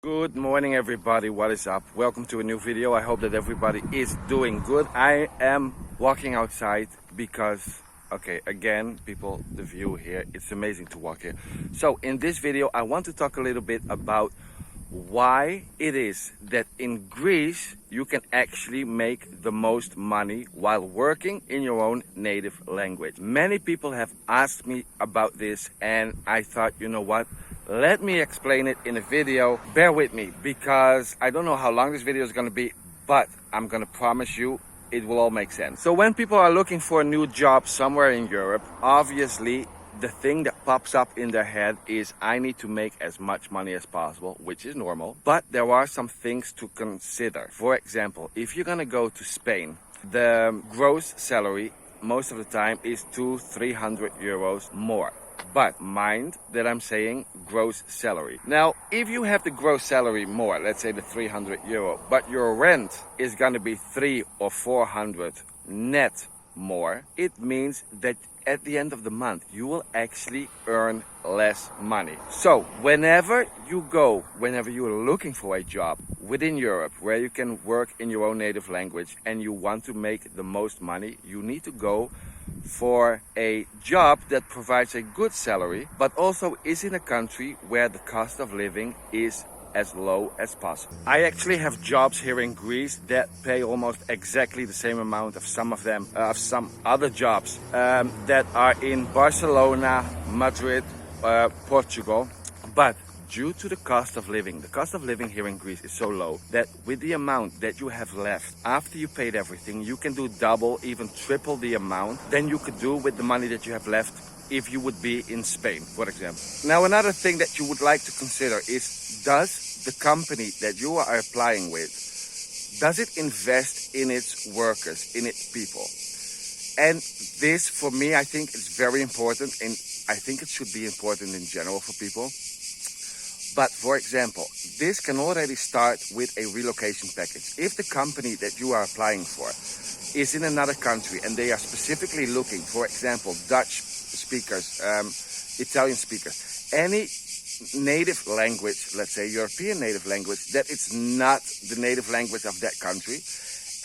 Good morning everybody, what is up? Welcome to a new video. I hope that everybody is doing good. I am walking outside because, okay, again, people, the view here, it's amazing to walk here. So in this video, I want to talk a little bit about why it is that in Greece you can actually make the most money while working in your own native language. Many people have asked me about this and I thought, you know what? Let me explain it in a video. Bear with me because I don't know how long this video is going to be, but I'm going to promise you it will all make sense. So when people are looking for a new job somewhere in Europe, obviously the thing that pops up in their head is I need to make as much money as possible, which is normal. But there are some things to consider. For example, if you're going to go to Spain, the gross salary most of the time is 200-300 euros more. But mind that I'm saying gross salary. Now, if you have the gross salary more, let's say the 300 euro, but your rent is going to be 300 or 400 net more, it means that at the end of the month, you will actually earn less money. So whenever you're looking for a job within Europe where you can work in your own native language and you want to make the most money, you need to go for a job that provides a good salary, but also is in a country where the cost of living is as low as possible. I actually have jobs here in Greece that pay almost exactly the same amount of some other jobs that are in Barcelona, Madrid, Portugal, but due to the cost of living here in Greece is so low that with the amount that you have left after you paid everything, you can do double, even triple the amount than you could do with the money that you have left if you would be in Spain, for example. Now, another thing that you would like to consider is, does the company that you are applying with, does it invest in its workers, in its people? And this, for me, I think is very important, and I think it should be important in general for people. But for example, this can already start with a relocation package. If the company that you are applying for is in another country and they are specifically looking, for example, Dutch speakers, Italian speakers, any native language, let's say European native language, that it's not the native language of that country,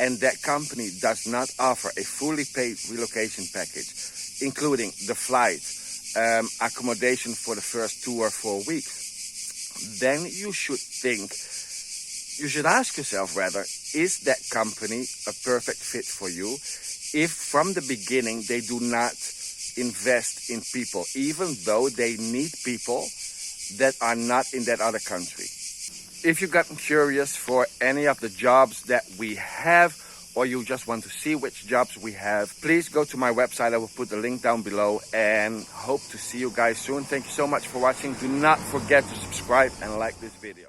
and that company does not offer a fully paid relocation package, including the flight, accommodation for the first 2 or 4 weeks, then you should ask yourself rather, is that company a perfect fit for you if from the beginning they do not invest in people, even though they need people that are not in that other country. If you've gotten curious for any of the jobs that we have, or you just want to see which jobs we have, please go to my website. I will put the link down below and hope to see you guys soon. Thank you so much for watching. Do not forget to subscribe and like this video.